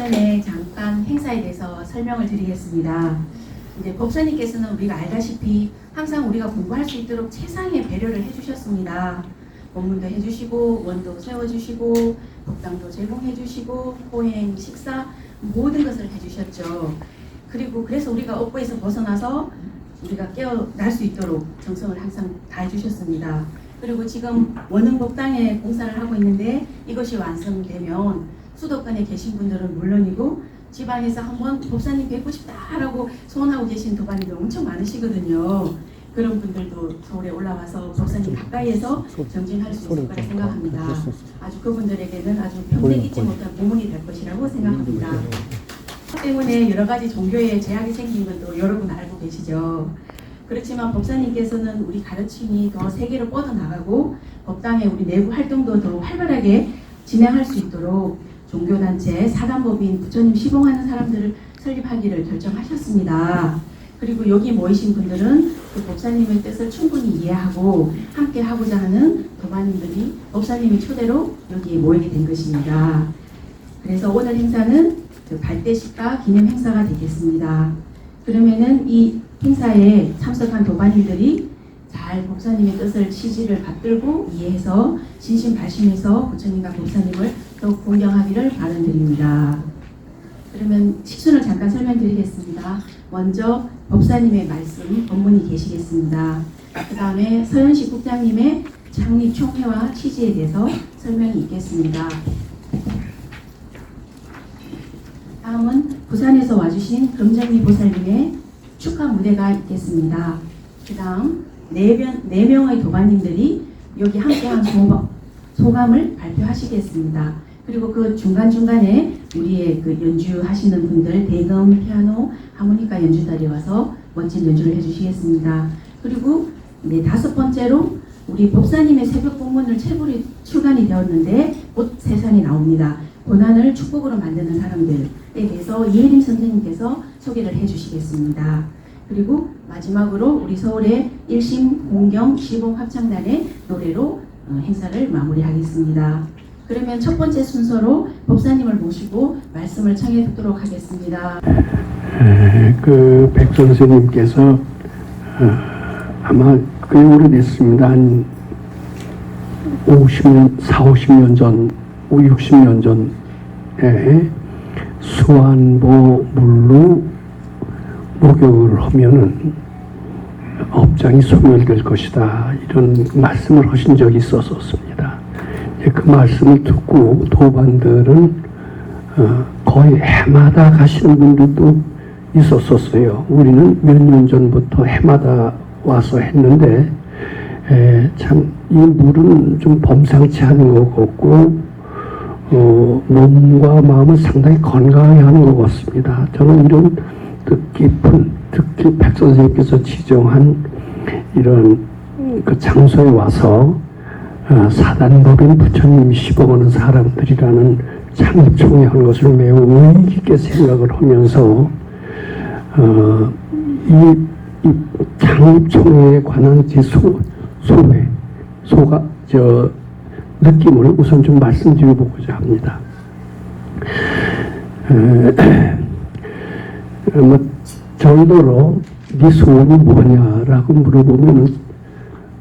전에 잠깐 행사에 대해서 설명을 드리겠습니다. 이제 법사님께서는 우리가 알다시피 항상 우리가 공부할 수 있도록 최상의 배려를 해주셨습니다. 본문도 해주시고 원도 세워주시고 법당도 제공해주시고 호행, 식사 모든 것을 해주셨죠. 그리고 그래서 우리가 업보에서 벗어나서 우리가 깨어날 수 있도록 정성을 항상 다해주셨습니다. 그리고 지금 원흥법당에 공사를 하고 있는데 이것이 완성되면 수도권에 계신 분들은 물론이고 지방에서 한번 법사님 뵙고 싶다라고 소원하고 계신 도반님들 엄청 많으시거든요. 그런 분들도 서울에 올라와서 법사님 가까이에서 정진할 수 있을 거라 생각합니다. 아주 그분들에게는 아주 평생 잊지 못한 보문이 될 것이라고 생각합니다. 때문에 여러 가지 종교에 제약이 생긴 것도 여러분 알고 계시죠. 그렇지만 법사님께서는 우리 가르침이 더 세계로 뻗어나가고 법당의 우리 내부 활동도 더 활발하게 진행할 수 있도록 종교단체 사단법인 부처님 시봉하는 사람들을 설립하기를 결정하셨습니다. 그리고 여기 모이신 분들은 그 법사님의 뜻을 충분히 이해하고 함께 하고자 하는 도마님들이 법사님의 초대로 여기에 모이게 된 것입니다. 그래서 오늘 행사는 그 발대식가 기념 행사가 되겠습니다. 그러면은 이 행사에 참석한 도반님들이 잘 법사님의 뜻을 취지를 받들고 이해해서 신심발심해서 부처님과 법사님을 더욱 공경하기를 바라드립니다. 그러면 식순을 잠깐 설명드리겠습니다. 먼저 법사님의 말씀 본문이 계시겠습니다. 그 다음에 서현식 국장님의 창립 총회와 취지에 대해서 설명이 있겠습니다. 다음은 부산에서 와주신 금정리 보살님의 축하 무대가 있겠습니다. 그 다음 네 명의 도반님들이 여기 함께한 소감을 발표하시겠습니다. 그리고 그 중간중간에 우리의 그 연주하시는 분들 대금, 피아노, 하모니카 연주자리 와서 멋진 연주를 해주시겠습니다. 그리고 네, 다섯 번째로 우리 법사님의 새벽 법문을 책으로 출간이 되었는데 곧 세상에 나옵니다. 고난을 축복으로 만드는 사람들에 대해서 이혜림 선생님께서 소개를 해주시겠습니다. 그리고 마지막으로 우리 서울의 일심 공경 시봉 합창단의 노래로 행사를 마무리하겠습니다. 그러면 첫 번째 순서로 법사님을 모시고 말씀을 청해 듣도록 하겠습니다. 그 백 선생님께서 아마 꽤 오래됐습니다. 한 50년 전, 60년 전에 수안보 물로 목욕을 하면은 업장이 소멸될 것이다, 이런 말씀을 하신 적이 있었습니다. 그 말씀을 듣고 도반들은 거의 해마다 가시는 분들도 있었어요. 우리는 몇 년 전부터 해마다 와서 했는데 참 이 물은 좀 범상치 않은 것 같고 몸과 마음을 상당히 건강하게 하는 것 같습니다. 저는 이런 뜻깊은, 특히 백 선생님께서 지정한 이런 그 장소에 와서 사단법인 부처님이 시봉하는 사람들이라는 창립총회 하는 것을 매우 의의 깊게 생각을 하면서 이 창립총회에 관한 느낌을 우선 좀 말씀드려보고자 합니다. 정도로 네 소원이 뭐냐라고 물어보면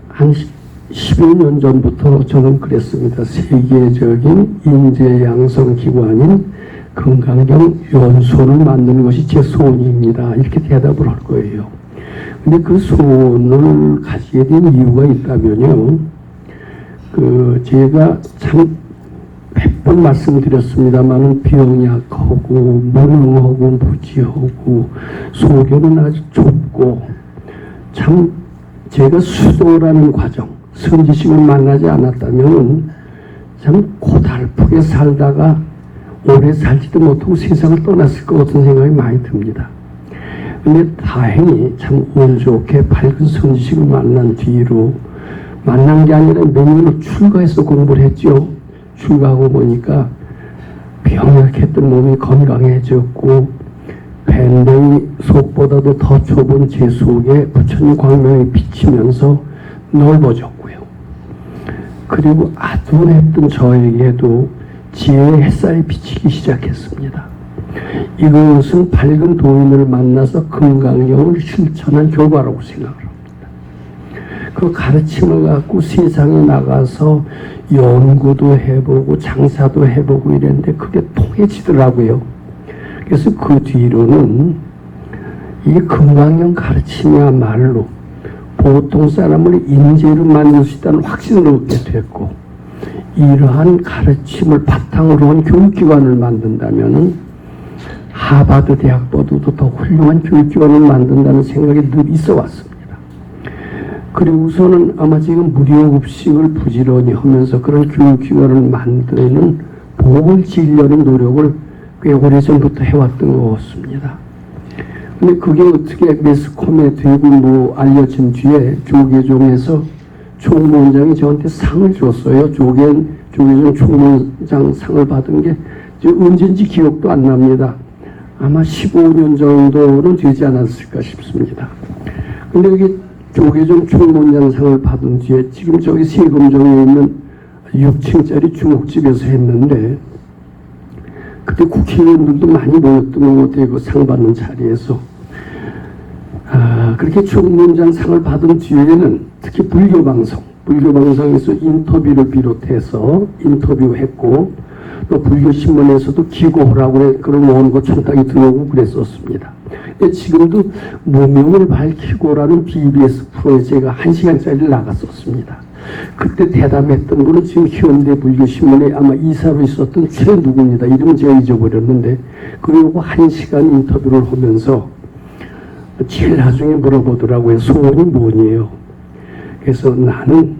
한 12년 전부터 저는 그랬습니다. 세계적인 인재양성기관인 건강경 연수원을 만드는 것이 제 소원입니다, 이렇게 대답을 할 거예요. 근데 그 소원을 가지게 된 이유가 있다면요, 제가 참 100번 말씀드렸습니다만 병약하고 무능하고 무지하고 소견은 아주 좁고 참 제가 수도라는 과정, 선지식을 만나지 않았다면 참 고달프게 살다가 오래 살지도 못하고 세상을 떠났을 것 같은 생각이 많이 듭니다. 근데 다행히 참 운 좋게 밝은 선지식을 만난 뒤로, 만난 게 아니라 명예로 출가해서 공부를 했죠. 출가하고 보니까 병약했던 몸이 건강해졌고 밴댕이 속보다도 더 좁은 제 속에 부처님 광명이 비치면서 넓어졌고요. 그리고 아둔했던 저에게도 지혜의 햇살이 비치기 시작했습니다. 이것은 밝은 도인을 만나서 금강경을 실천한 결과라고 생각을 합니다. 그 가르침을 갖고 세상에 나가서 연구도 해보고 장사도 해보고 이랬는데 그게 통해지더라고요. 그래서 그 뒤로는 이 금강경 가르침이야말로 보통 사람을 인재로 만들 수 있다는 확신을 얻게 됐고, 이러한 가르침을 바탕으로 한 교육기관을 만든다면 하버드 대학보다도 더 훌륭한 교육기관을 만든다는 생각이 늘 있어 왔습니다. 그리고서는 아마 지금 무료급식을 부지런히 하면서 그런 교육기관을 만드는 복을 지으려는 노력을 꽤 오래전부터 해왔던 것 같습니다. 근데 그게 어떻게 매스컴에 되고 뭐 알려진 뒤에 조계종에서 총무원장이 저한테 상을 줬어요. 조계종 총무원장 상을 받은 게 언제인지 기억도 안 납니다. 아마 15년 정도는 되지 않았을까 싶습니다. 근데 이게 조계종 총무원장 상을 받은 뒤에 지금 저기 세금정에 있는 6층짜리 중국집에서 했는데, 그때 국회의원들도 많이 모였던 것 같아요. 그 상 받는 자리에서. 그렇게 총무원장 상을 받은 뒤에는 특히 불교방송에서 인터뷰를 비롯해서 인터뷰했고, 또 불교신문에서도 기고하라고 그런 원고 촌딱이 들어오고 그랬었습니다. 지금도 무명을 밝히고라는 BBS 프로에 제가 1시간짜리를 나갔었습니다. 그때 대담했던 분은 지금 현대 불교신문에 아마 이사로 있었던 최 누구입니다. 이름은 제가 잊어버렸는데, 그리고 1시간 인터뷰를 하면서 제일 나중에 물어보더라고요. 소원이 뭐니에요? 그래서 나는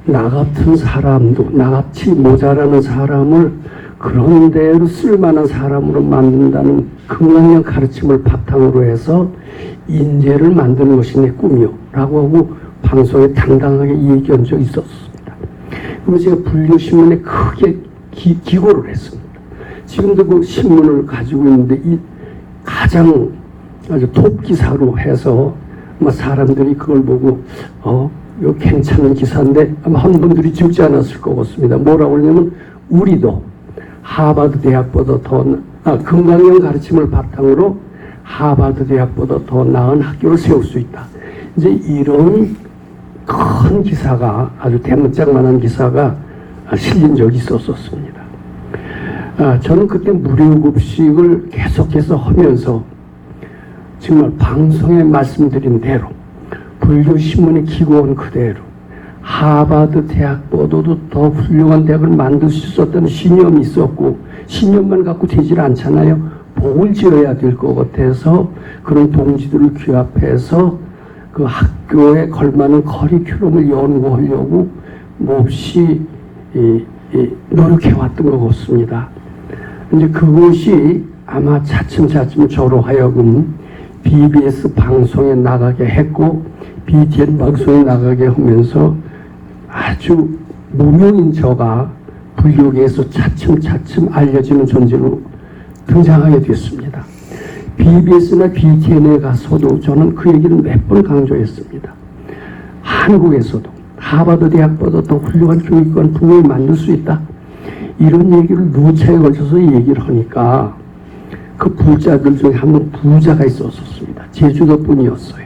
나 같은 사람도, 나같이 모자라는 사람을 그런 대로 쓸만한 사람으로 만든다는 금강경 가르침을 바탕으로 해서 인재를 만드는 것이 내 꿈이요 라고 하고 방송에 당당하게 얘기한 적이 있었습니다. 그리고 제가 불교신문에 크게 기고를 했습니다. 지금도 그 신문을 가지고 있는데 이 가장 아주 톱 기사로 해서 아마 사람들이 그걸 보고 이거 괜찮은 기사인데 아마 한 분들이 적지 않았을 것 같습니다. 뭐라고 그러냐면 우리도 하버드 대학보다 더 금강경 가르침을 바탕으로 하버드 대학보다 더 나은 학교를 세울 수 있다. 이제 이런 큰 기사가, 아주 대문짝만한 기사가 실린 적이 있었습니다. 저는 그때 무료급식을 계속해서 하면서 정말 방송에 말씀드린 대로 불교신문에 기고한 그대로 하버드 대학보다도 더 훌륭한 대학을 만들 수 있었다는 신념이 있었고, 신념만 갖고 되질 않잖아요. 복을 지어야 될 것 같아서 그런 동지들을 규합해서 그 학교에 걸맞는 커리큘럼을 연구하려고 몹시 노력해왔던 것 같습니다. 이제 그것이 아마 차츰차츰 저로 하여금 BBS 방송에 나가게 했고, BTN 방송에 나가게 하면서 아주 무명인 저가 불교계에서 차츰차츰 알려지는 존재로 등장하게 됐습니다. BBS나 BTN에 가서도 저는 그 얘기를 몇 번 강조했습니다. 한국에서도 하버드 대학보다 더 훌륭한 교육관 부모를 만들 수 있다. 이런 얘기를 누차에 걸쳐서 얘기를 하니까 그 부자들 중에 한 분 부자가 있었습니다. 제주도 분이었어요.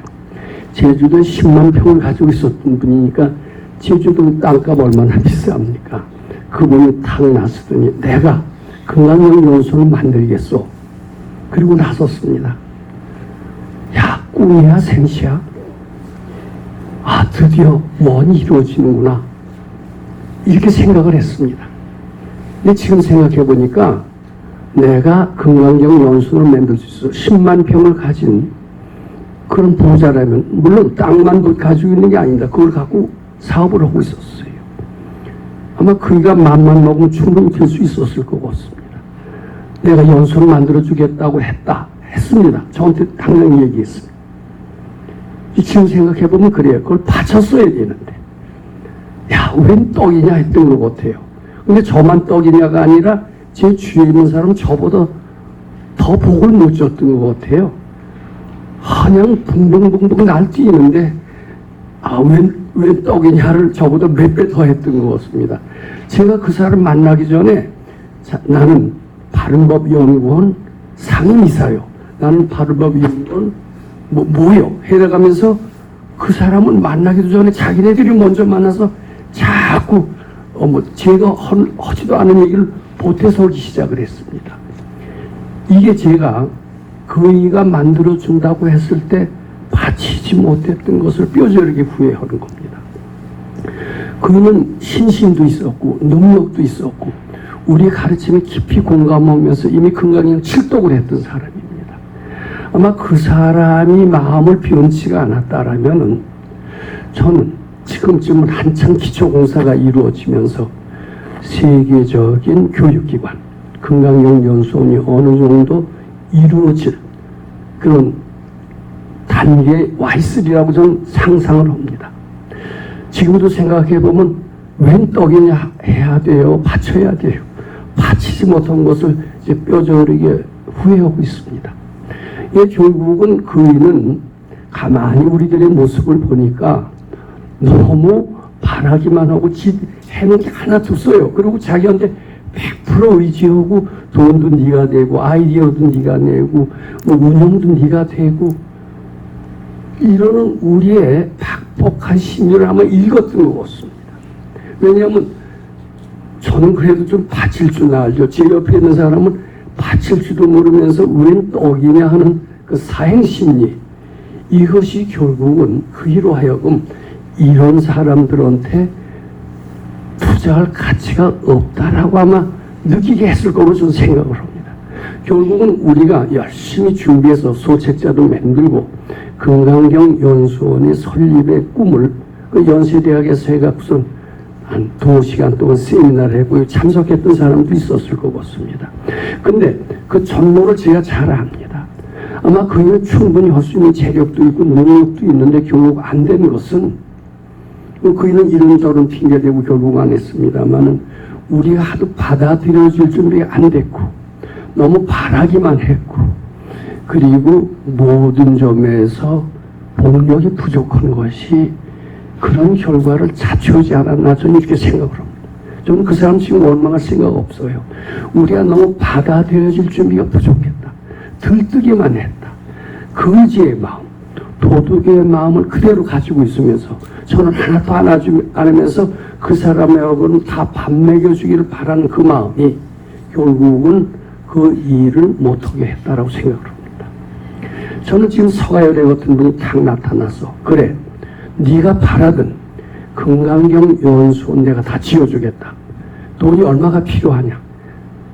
제주도에 10만 평을 가지고 있었던 분이니까 제주도 땅값 얼마나 비쌉니까? 그분이 탁 나서더니 내가 금강경 연수를 만들겠소. 그리고 나섰습니다. 야, 꿈이야 생시야? 드디어 원이 이루어지는구나. 이렇게 생각을 했습니다. 근데 지금 생각해 보니까 내가 금강경 연수를 만들 수 있어 10만 평을 가진 그런 부자라면, 물론 땅만 가지고 있는 게 아닙니다. 그걸 갖고 사업을 하고 있었어요. 아마 그이가 맘만 먹으면 충분히 될 수 있었을 것 같습니다. 내가 연수를 만들어주겠다고 했습니다. 저한테 당연히 얘기했습니다. 지금 생각해보면 그래요. 그걸 바쳤어야 되는데, 야, 웬 떡이냐 했던 것 같아요. 근데 저만 떡이냐가 아니라 제 주위에 있는 사람은 저보다 더 복을 못 줬던 것 같아요. 그냥 붕붕붕붕 날뛰는데 웬 떡이냐를 저보다 몇 배 더 했던 것 같습니다. 제가 그 사람 만나기 전에 나는 바른법연구원 상임이사요. 나는 바른법연구원 뭐요? 해나가면서 그 사람은 만나기도 전에 자기네들이 먼저 만나서 자꾸 제가 하지도 않은 얘기를 보태서 하기 시작을 했습니다. 이게 제가 그이가 만들어준다고 했을 때 바치지 못했던 것을 뼈저리게 후회하는 겁니다. 그는 신심도 있었고 능력도 있었고 우리 가르침에 깊이 공감하면서 이미 건강에 칠독을 했던 사람입니다. 아마 그 사람이 마음을 변치가 않았다라면은 저는 지금쯤은 한참 기초공사가 이루어지면서 세계적인 교육기관, 건강경연수원이 어느 정도 이루어질 그런 단계에 와 있으리라고 저는 상상을 합니다. 지금도 생각해보면 웬 떡이냐 해야 돼요. 바쳐야 돼요. 바치지 못한 것을 이제 뼈저리게 후회하고 있습니다. 예, 결국은 그이는 가만히 우리들의 모습을 보니까 너무 바라기만 하고 해놓은 게 하나도 없어요. 그리고 자기한테 100% 의지하고 돈도 네가 내고 아이디어도 네가 내고 운영도 네가 되고 이러는 우리의 박복한 심리를 아마 읽었던 것 같습니다. 왜냐하면 저는 그래도 좀 바칠 줄 알죠. 제 옆에 있는 사람은 바칠 줄도 모르면서 웬 떡이냐 하는 그 사행심리, 이것이 결국은 그이로 하여금 이런 사람들한테 투자할 가치가 없다라고 아마 느끼게 했을 거로 저는 생각을 합니다. 결국은 우리가 열심히 준비해서 소책자도 만들고 건강경 연수원의 설립의 꿈을 그 연세대학에서 해갖고선 한 2시간 동안 세미나를 해보고 참석했던 사람도 있었을 것 같습니다. 근데 그 전모를 제가 잘 압니다. 아마 그이는 충분히 할 수 있는 재력도 있고 능력도 있는데 결국 안 된 것은 그이는 이런저런 핑계대고 결국 안 했습니다만은 우리가 하도 받아들여질 준비가 안 됐고 너무 바라기만 했고 그리고 모든 점에서 본력이 부족한 것이 그런 결과를 자초하지 않았나 저는 이렇게 생각을 합니다. 저는 그 사람 지금 원망할 생각 없어요. 우리가 너무 받아들여질 준비가 부족했다. 들뜨기만 했다. 의지의 마음, 도덕의 마음을 그대로 가지고 있으면서 저는 하나도 안 하면서 그 사람하고는 다 밥 먹여주기를 바라는 그 마음이 결국은 그 일을 못하게 했다라고 생각을 합니다. 저는 지금 서가열애 같은 분이 딱 나타나서 그래 네가 바라던 건강경 연수원 내가 다 지어주겠다. 돈이 얼마가 필요하냐.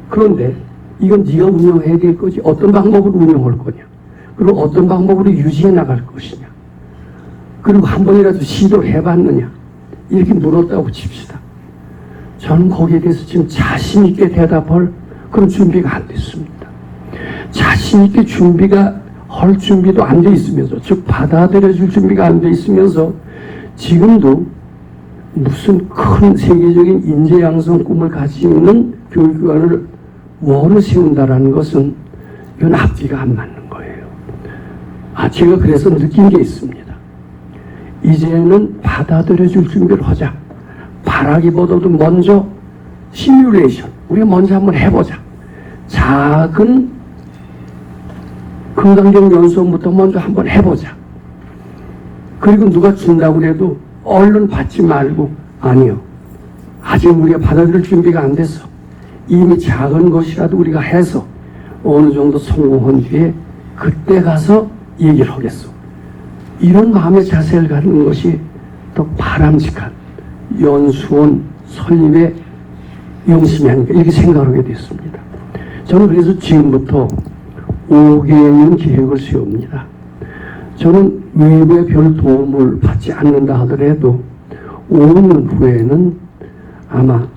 그런데 이건 네가 운영해야 될 거지. 어떤 방법으로 운영할 거냐. 그리고 어떤 방법으로 유지해 나갈 것이냐. 그리고 한 번이라도 시도를 해봤느냐. 이렇게 물었다고 칩시다. 저는 거기에 대해서 지금 자신 있게 대답할 그런 준비가 안 됐습니다. 자신 있게 할 준비도 안 돼 있으면서, 즉 받아들여줄 준비가 안 돼 있으면서 지금도 무슨 큰 세계적인 인재 양성 꿈을 가지고 있는 교육기관을 원을 세운다라는 것은 이건 앞뒤가 안 맞는 거예요. 제가 그래서 느낀 게 있습니다. 이제는 받아들여줄 준비를 하자. 바라기보다도 먼저 시뮬레이션, 우리가 먼저 한번 해보자. 작은 건강경 연수원부터 먼저 한번 해보자. 그리고 누가 준다고 해도 얼른 받지 말고 아니요. 아직 우리가 받아들일 준비가 안 돼서 이미 작은 것이라도 우리가 해서 어느 정도 성공한 뒤에 그때 가서 얘기를 하겠어. 이런 마음의 자세를 갖는 것이 더 바람직한 연수원 설립의 용심이 아닌가 이렇게 생각하게 됐습니다. 저는 그래서 지금부터 5개년 계획을 세웁니다. 저는 외부의 별 도움을 받지 않는다 하더라도 5년 후에는 아마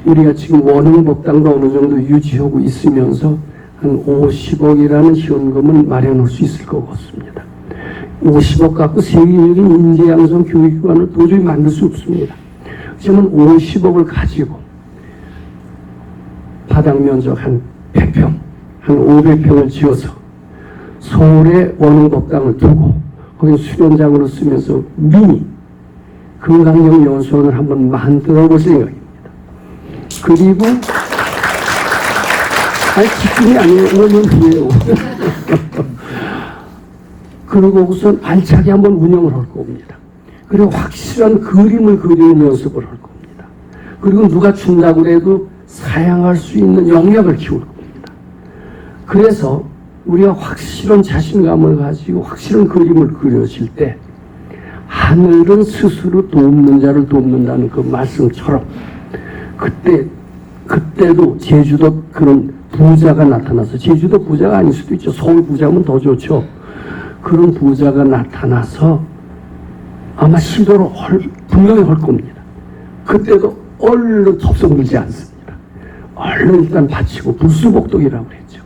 우리가 지금 원흥법당도 어느 정도 유지하고 있으면서 한 50억이라는 현금을 마련할 수 있을 것 같습니다. 50억 갖고 세계적인 인재양성 교육기관을 도저히 만들 수 없습니다. 저는 50억을 가지고 바닥 면적 한 100평, 한 500평을 지어서 서울에 원흥법당을 두고 거기 수련장으로 쓰면서 미니 건강경 연수원을 한번 만들어 볼 생각입니다. 그리고 아니, 지금이 아니에요. 5년 후에요. 그리고 우선 알차게 한번 운영을 할 겁니다. 그리고 확실한 그림을 그리는 연습을 할 겁니다. 그리고 누가 준다고 해도 사양할 수 있는 영역을 키울 겁니다. 그래서 우리가 확실한 자신감을 가지고 확실한 그림을 그려질 때 하늘은 스스로 돕는 자를 돕는다는 그 말씀처럼 그때도 제주도 그런 부자가 나타나서, 제주도 부자가 아닐 수도 있죠. 서울 부자면 더 좋죠. 그런 부자가 나타나서 아마 시도를 분명히 할 겁니다. 그때도 얼른 덥석 물지 않습니다. 얼른 일단 바치고 불수복독이라고 그랬죠.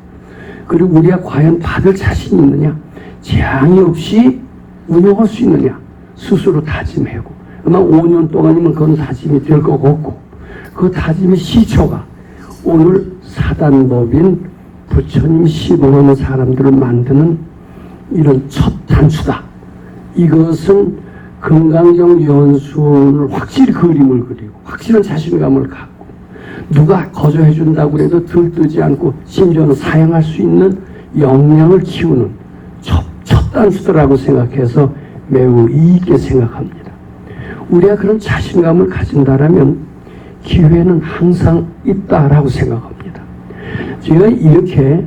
그리고 우리가 과연 받을 자신이 있느냐, 재앙이 없이 운영할 수 있느냐 스스로 다짐하고, 아마 5년 동안이면 그건 다짐이 될 것 같고, 그 다짐의 시초가 오늘 사단법인 부처님 시봉하는 사람들을 만드는 이런 첫 단추다. 이것은 금강경 연수원을 확실히 그림을 그리고 확실한 자신감을 갖고 누가 거저해 준다고 해도 들뜨지 않고 심지어는 사용할 수 있는 역량을 키우는 첫 단추더라고 생각해서 매우 이익게 생각합니다. 우리가 그런 자신감을 가진다라면 기회는 항상 있다라고 생각합니다. 제가 이렇게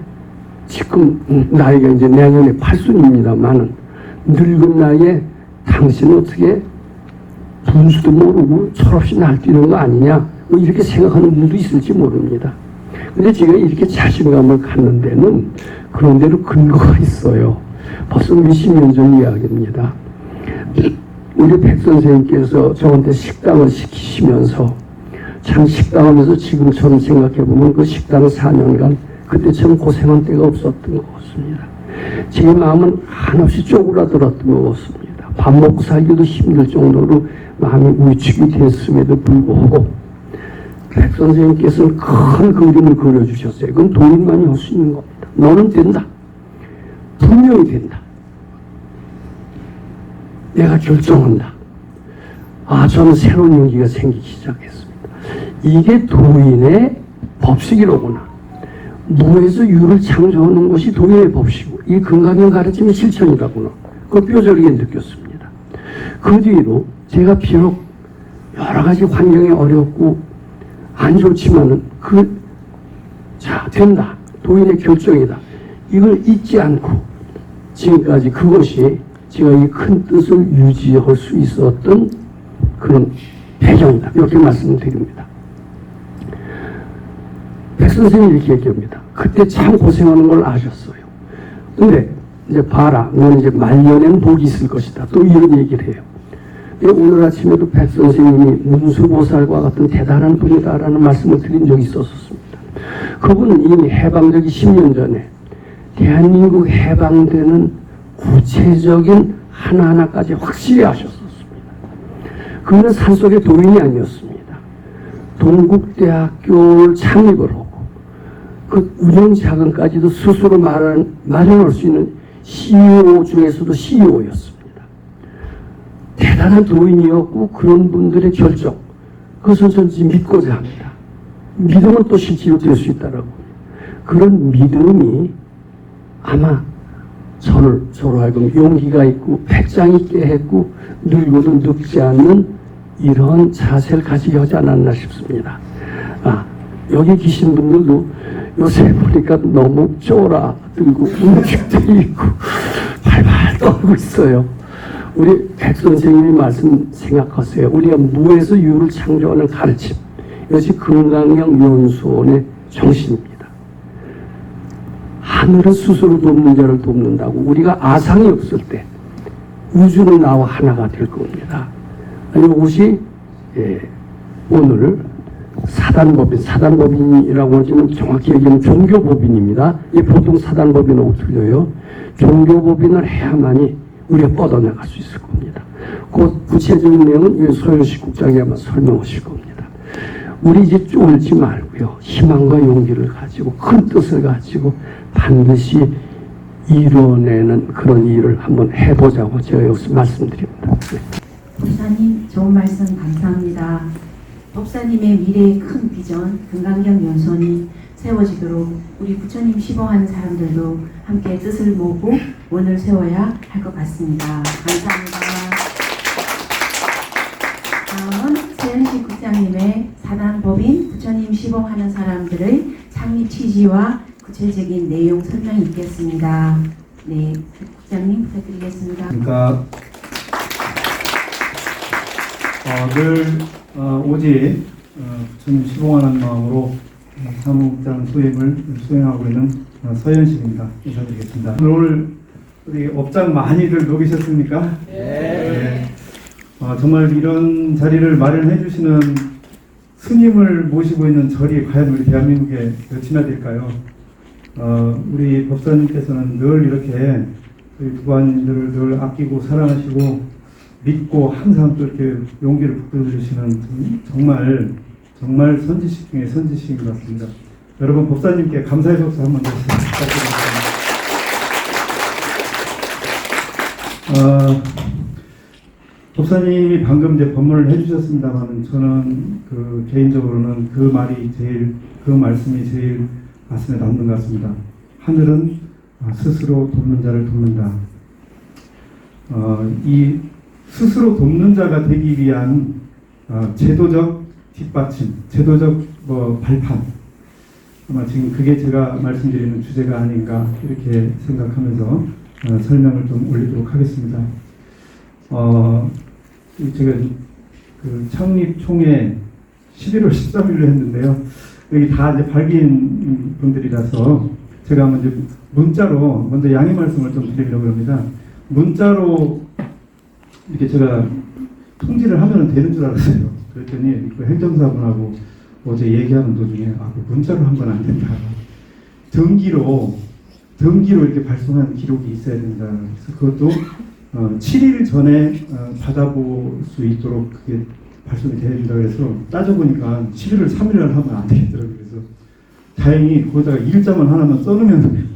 지금 나이가 이제 내년에 80입니다만은 늙은 나이에 당신은 어떻게 분수도 모르고 철없이 날뛰는 거 아니냐 뭐 이렇게 생각하는 분도 있을지 모릅니다. 근데 제가 이렇게 자신감을 갖는 데는 그런 데로 근거가 있어요. 벌써 몇십 년 전 이야기입니다. 우리 백 선생님께서 저한테 식당을 시키시면서 참 식당하면서 지금처럼 생각해보면 그 식당 4년간 그때처럼 고생한 때가 없었던 것 같습니다. 제 마음은 한없이 쪼그라들었던 것 같습니다. 밥 먹고 살기도 힘들 정도로 마음이 위축이 됐음에도 불구하고 백 선생님께서는 큰 그림을 그려주셨어요. 그건 도인만이 할 수 있는 겁니다. 너는 된다. 분명히 된다. 내가 결정한다. 저는 새로운 용기가 생기기 시작했습니다. 이게 도인의 법칙이로구나. 무에서 유를 창조하는 것이 도인의 법칙이고 이 금강경 가르침의 실천이라구나. 그걸 뼈저리게 느꼈습니다. 그 뒤로 제가 비록 여러 가지 환경이 어렵고 안 좋지만은 된다. 도인의 결정이다. 이걸 잊지 않고 지금까지 그것이 제가 이 큰 뜻을 유지할 수 있었던 그런 배경이다. 이렇게 말씀드립니다. 백 선생님이 이렇게 얘기합니다. 그때 참 고생하는 걸 아셨어요. 근데 이제 봐라. 너는 이제 말년엔 복이 있을 것이다. 또 이런 얘기를 해요. 오늘 아침에도 백 선생님이 문수보살과 같은 대단한 분이다라는 말씀을 드린 적이 있었습니다. 그분은 이미 해방되기 10년 전에 대한민국 해방되는 구체적인 하나하나까지 확실히 아셨었습니다. 그는 산속의 도인이 아니었습니다. 동국대학교를 창립을 하고 그 운영 자금까지도 스스로 마련할 수 있는 CEO 중에서도 CEO였습니다. 대단한 도인이었고 그런 분들의 결정, 그것은 전지 믿고자 합니다. 믿음은 또 실제로 될 수 있다라고. 그런 믿음이 아마 저로 하여금 용기가 있고 배짱 있게 했고 늙어도 늙지 않는 이런 자세를 가지게 하지 않았나 싶습니다. 여기 계신 분들도 요새 보니까 너무 쫄아들고 움직도 있고 발발 떨고 있어요. 우리 백 선생님이 말씀 생각하세요. 우리가 무에서 유를 창조하는 가르침, 이것이 금강경 연수원의 정신입니다. 하늘은 스스로 돕는 자를 돕는다고. 우리가 아상이 없을 때 우주는 나와 하나가 될 겁니다. 이것이 오늘 사단법인이라고 하지만 정확히 얘기하면 종교법인입니다. 보통 사단법인하고 틀려요. 종교법인을 해야만이 우리가 뻗어나갈 수 있을 겁니다. 그 구체적인 내용은 소연식 국장이 아마 설명하실 겁니다. 우리 이제 쫄지 말고요. 희망과 용기를 가지고 큰 뜻을 가지고 반드시 이뤄내는 그런 일을 한번 해보자고 제가 여기서 말씀드립니다. 법사님 좋은 말씀 감사합니다. 법사님의 미래의 큰 비전 금강경 연수원이 세워지도록 우리 부처님 시봉하는 사람들도 함께 뜻을 모으고 원을 세워야 할 것 같습니다. 감사합니다. 다음은 최현식 국장님의 사단법인 부처님 시봉하는 사람들의 창립 취지와 구체적인 내용 설명이 있겠습니다. 네, 국장님 부탁드리겠습니다. 그러니까 늘 오직 부처님 시봉하는 마음으로 사무국장 소임을 수행하고 있는 서현식입니다. 인사드리겠습니다. 오늘 우리 업장 많이들 녹이셨습니까? 네. 정말 이런 자리를 마련해 주시는 스님을 모시고 있는 절이 과연 우리 대한민국에 몇이나 될까요? 우리 법사님께서는 늘 이렇게 우리 부관님들을 늘 아끼고 사랑하시고 믿고 항상 또 이렇게 용기를 북돋으시는 정말 선지식 중에 선지식인 것 같습니다. 여러분 법사님께 감사의 박수 한번 다시 부탁드립니다. 법사님이 방금 이제 법문을 해주셨습니다만 저는 개인적으로는 그 말씀이 제일 가슴에 남는 것 같습니다. 하늘은 스스로 돕는 자를 돕는다. 이 스스로 돕는 자가 되기 위한 제도적 뒷받침, 제도적 발판, 아마 지금 그게 제가 말씀드리는 주제가 아닌가 이렇게 생각하면서 설명을 좀 올리도록 하겠습니다. 제가 창립 총회 11월 13일로 했는데요. 여기 다 이제 발기인 분들이라서 제가 먼저 문자로 먼저 양해 말씀을 좀 드리려고 합니다. 문자로 이렇게 제가 통지를 하면 되는 줄 알았어요. 그랬더니 그 행정사분하고 어제 얘기하는 도중에 문자로 한 건 안 된다. 등기로 이렇게 발송한 기록이 있어야 된다. 그래서 그것도 7일 전에 받아볼 수 있도록 그게 발송이 돼야 된다. 그래서 따져보니까 11월 3일날 하면 안 되겠더라고요. 그래서 다행히 거기다가 일자만 하나만 써놓으면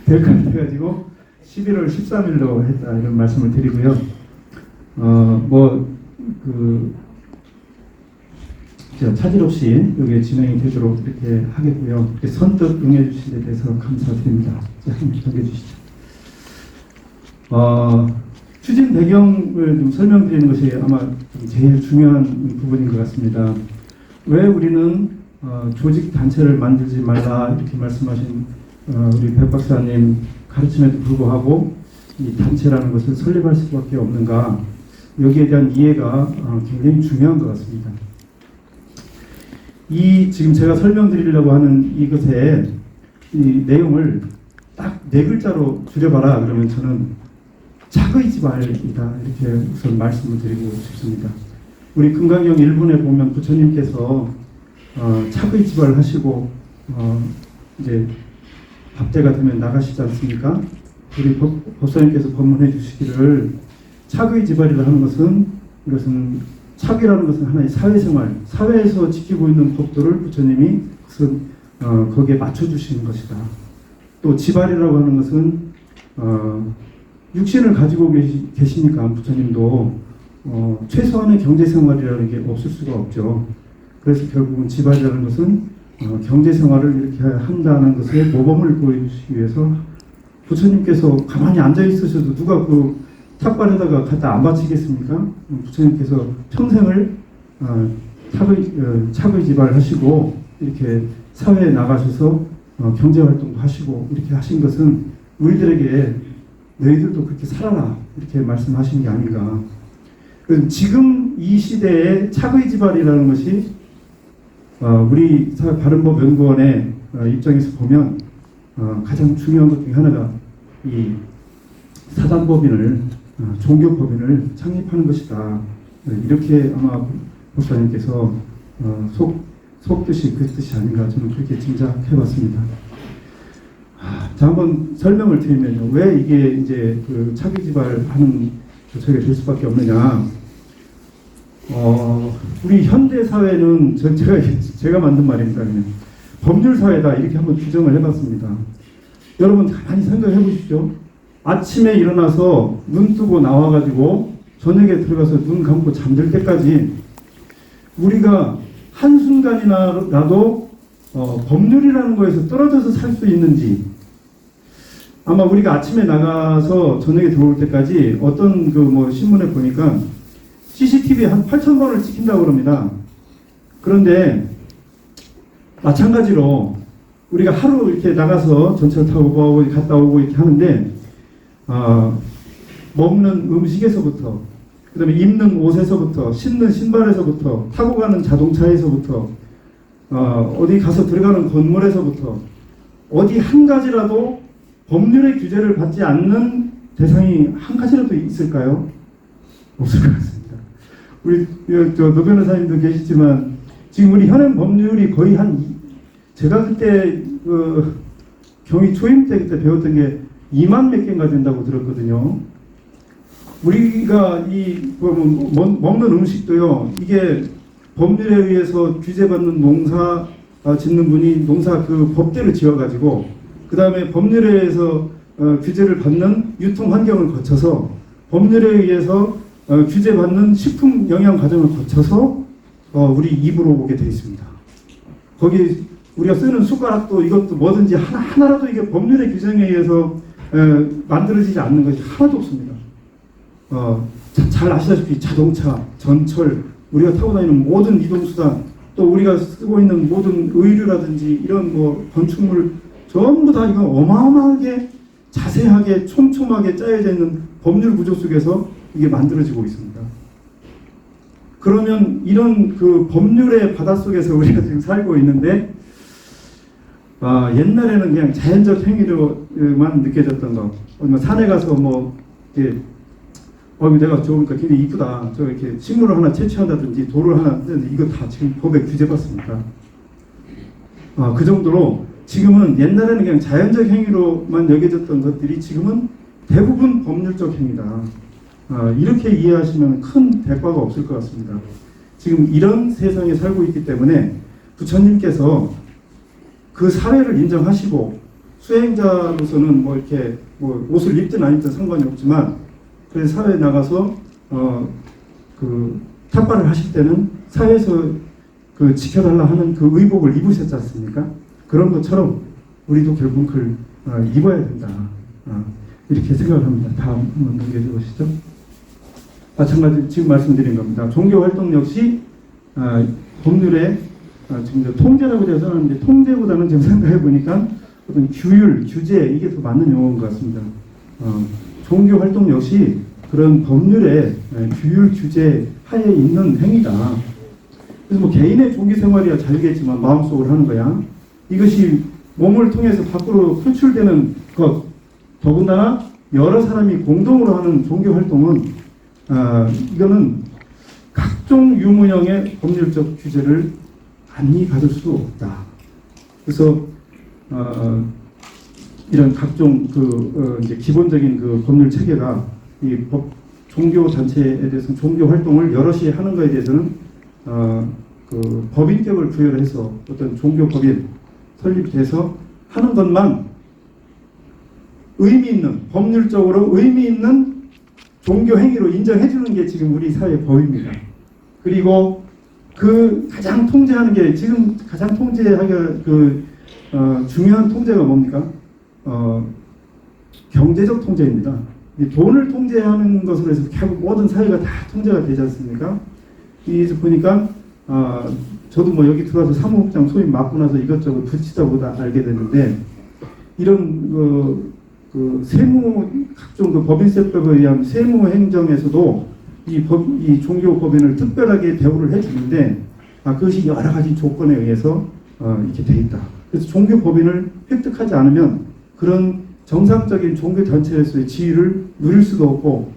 될 것 같아가지고 11월 13일로 했다 이런 말씀을 드리고요. 차질 없이 여기 진행이 되도록 이렇게 하겠고요. 이렇게 선뜻 응해주신 데 대해서 감사드립니다. 한번 넘겨주시죠. 추진 배경을 좀 설명드리는 것이 아마 제일 중요한 부분인 것 같습니다. 왜 우리는 조직 단체를 만들지 말라 이렇게 말씀하신 우리 백 박사님 가르침에도 불구하고 이 단체라는 것을 설립할 수밖에 없는가, 여기에 대한 이해가 굉장히 중요한 것 같습니다. 지금 제가 설명드리려고 하는 이것의 이 내용을 딱 4글자로 줄여봐라 그러면 저는 착의지발이다 이렇게 우선 말씀을 드리고 싶습니다. 우리 금강경 1분에 보면 부처님께서 착의지발 하시고 이제 밥때가 되면 나가시지 않습니까? 우리 법사님께서 법문해 주시기를 착의지발이라 하는 것은, 이것은 착이라는 것은 하나의 사회생활, 사회에서 지키고 있는 법도를 부처님이 거기에 맞춰주시는 것이다. 또 지발이라고 하는 것은 육신을 가지고 계시니까 부처님도 최소한의 경제생활이라는 게 없을 수가 없죠. 그래서 결국은 지발이라는 것은 경제생활을 이렇게 한다는 것의 모범을 보여주시기 위해서 부처님께서 가만히 앉아 있으셔도 누가 그 탁발에다가 갖다 안 바치겠습니까? 부처님께서 평생을 착의지발 하시고 이렇게 사회에 나가셔서 경제활동도 하시고 이렇게 하신 것은 우리들에게 너희들도 그렇게 살아라 이렇게 말씀하신 게 아닌가. 지금 이 시대의 착의지발이라는 것이 우리 바른법연구원의 입장에서 보면 가장 중요한 것 중에 하나가 이 사단법인을 종교법인을 창립하는 것이다. 이렇게 아마 목사님께서 속뜻이 그 뜻이 아닌가 저는 그렇게 짐작해봤습니다. 자, 한번 설명을 드리면요. 왜 이게 이제 그 착의지발하는 조처가 될 수밖에 없느냐. 우리 현대 사회는 제가 만든 말입니다. 그냥 법률 사회다 이렇게 한번 규정을 해봤습니다. 여러분 가만히 생각해 보십시오. 아침에 일어나서 눈 뜨고 나와가지고 저녁에 들어가서 눈 감고 잠들 때까지 우리가 한순간이라도 법률이라는 거에서 떨어져서 살 수 있는지. 아마 우리가 아침에 나가서 저녁에 들어올 때까지 어떤 그 뭐 신문에 보니까 CCTV 한 8,000번을 찍힌다고 그럽니다. 그런데 마찬가지로 우리가 하루 이렇게 나가서 전철 타고 뭐하고 갔다 오고 이렇게 하는데 먹는 음식에서부터, 그 다음에 입는 옷에서부터, 신는 신발에서부터, 타고 가는 자동차에서부터, 어디 가서 들어가는 건물에서부터 어디 한 가지라도 법률의 규제를 받지 않는 대상이 한 가지라도 있을까요? 없을 것 같습니다. 우리 노 변호사님도 계시지만 지금 우리 현행 법률이 거의 제가 그때 경위 초임 때 그때 배웠던 게 2만 몇 개인가 된다고 들었거든요. 우리가 먹는 음식도요, 이게 법률에 의해서 규제받는 농사 짓는 분이 농사 그 법대로 지어가지고, 그 다음에 법률에 의해서 규제를 받는 유통 환경을 거쳐서, 법률에 의해서 규제받는 식품 영양 과정을 거쳐서 우리 입으로 오게 되어 있습니다. 거기 우리가 쓰는 숟가락도 이것도 뭐든지 하나라도 이게 법률의 규정에 의해서 만들어지지 않는 것이 하나도 없습니다. 잘 아시다시피 자동차, 전철, 우리가 타고 다니는 모든 이동수단, 또 우리가 쓰고 있는 모든 의류라든지 이런 뭐 건축물 전부 다 이거 어마어마하게 자세하게 촘촘하게 짜여져 있는 법률 구조 속에서 이게 만들어지고 있습니다. 그러면 이런 그 법률의 바닷속에서 우리가 지금 살고 있는데, 옛날에는 그냥 자연적 행위로만 느껴졌던 거, 산에 가서 뭐 이렇게 내가 좋으니까 굉장히 이쁘다, 저 이렇게 식물을 하나 채취한다든지 돌을 하나 뜨든지, 이거 다 지금 법에 규제받습니다. 그 정도로 지금은, 옛날에는 그냥 자연적 행위로만 여겨졌던 것들이 지금은 대부분 법률적 행위다. 이렇게 이해하시면 큰 대과가 없을 것 같습니다. 지금 이런 세상에 살고 있기 때문에 부처님께서 그 사회를 인정하시고, 수행자로서는 뭐 이렇게 뭐 옷을 입든 안 입든 상관이 없지만, 그래서 사회에 나가서 그 탑발을 하실 때는 사회에서 그 지켜달라 하는 그 의복을 입으셨지 않습니까? 그런 것처럼 우리도 결국 그걸 입어야 된다. 이렇게 생각을 합니다. 다음 한번 넘겨줘 보시죠. 마찬가지로 지금 말씀드린 겁니다. 종교 활동 역시 법률에 지금 통제라고 되어 써놨는데, 통제보다는 지금 생각해 보니까 어떤 규율, 규제, 이게 더 맞는 용어인 것 같습니다. 종교 활동 역시 그런 법률의 규율, 규제 하에 있는 행위다. 그래서 뭐 개인의 종교 생활이야 자유겠지만 마음속으로 하는 거야. 이것이 몸을 통해서 밖으로 표출되는 것, 더군다나 여러 사람이 공동으로 하는 종교 활동은 이거는 각종 유무형의 법률적 규제를 안히 받을 수 없다. 그래서 이런 각종 이제 기본적인 그 법률 체계가 이 종교 단체에 대해서 종교 활동을 여럿이 하는 것에 대해서는 그 법인격을 부여해서 어떤 종교 법인 설립돼서 하는 것만 의미 있는, 법률적으로 의미 있는 종교 행위로 인정해 주는 게 지금 우리 사회의 법입니다. 그리고 그 가장 통제하는 게, 지금 가장 통제하기가 중요한 통제가 뭡니까? 경제적 통제입니다. 이 돈을 통제하는 것으로 해서 결국 모든 사회가 다 통제가 되지 않습니까? 여기서 보니까 저도 뭐 여기 들어와서 사무국장 소임 맡고 나서 이것저것 붙이다 보다 알게 되는데, 이런 세무, 각종 그 법인세법에 의한 세무 행정에서도 이 종교 법인을 특별하게 대우를 해주는데, 그것이 여러 가지 조건에 의해서 이렇게 돼 있다. 그래서 종교 법인을 획득하지 않으면 그런 정상적인 종교 단체에서의 지위를 누릴 수도 없고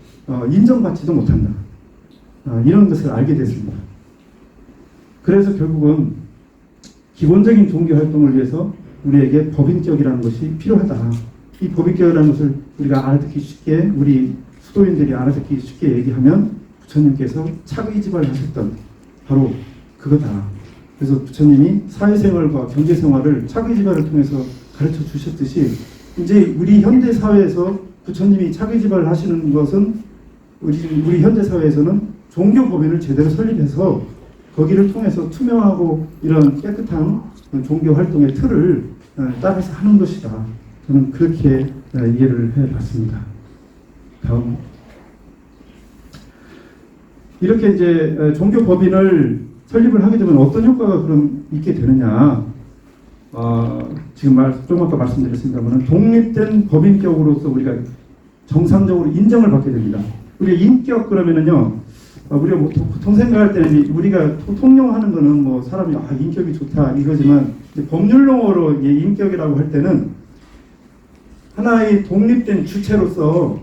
인정받지도 못한다. 이런 것을 알게 됐습니다. 그래서 결국은 기본적인 종교 활동을 위해서 우리에게 법인격이라는 것이 필요하다. 이 법인격이라는 것을 우리가 알아듣기 쉽게, 우리 수도인들이 알아듣기 쉽게 얘기하면 부처님께서 차의지발 하셨던 바로 그거다. 그래서 부처님이 사회생활과 경제생활을 차의지발을 통해서 가르쳐 주셨듯이, 이제 우리 현대 사회에서 부처님이 차의지발을 하시는 것은 우리 현대 사회에서는 종교 법인을 제대로 설립해서 거기를 통해서 투명하고 이런 깨끗한 종교 활동의 틀을 따라서 하는 것이다. 저는 그렇게 이해를 해봤습니다. 다음. 이렇게 이제 종교 법인을 설립을 하게 되면 어떤 효과가 그럼 있게 되느냐? 지금 좀 아까 말씀드렸습니다만 독립된 법인격으로서 우리가 정상적으로 인정을 받게 됩니다. 우리가 인격 그러면은요, 우리가 뭐 보통 생각할 때는 우리가 통용하는 거는 뭐 사람이 인격이 좋다 이거지만 법률 용어로 인격이라고 할 때는 하나의 독립된 주체로서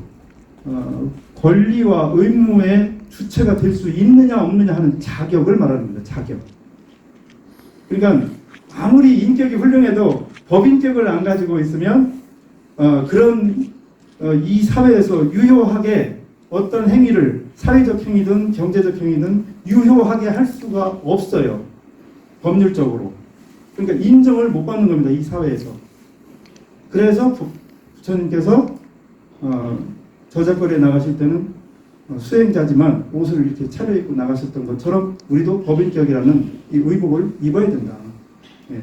권리와 의무의 주체가 될 수 있느냐 없느냐 하는 자격을 말하는 겁니다. 자격. 그러니까 아무리 인격이 훌륭해도 법인격을 안 가지고 있으면 이 사회에서 유효하게 어떤 행위를 사회적 행위든 경제적 행위든 유효하게 할 수가 없어요. 법률적으로. 그러니까 인정을 못 받는 겁니다. 이 사회에서. 그래서 부처님께서 저작거리에 나가실 때는 수행자지만 옷을 이렇게 차려입고 나가셨던 것처럼 우리도 법인격이라는 이 의복을 입어야 된다. 예.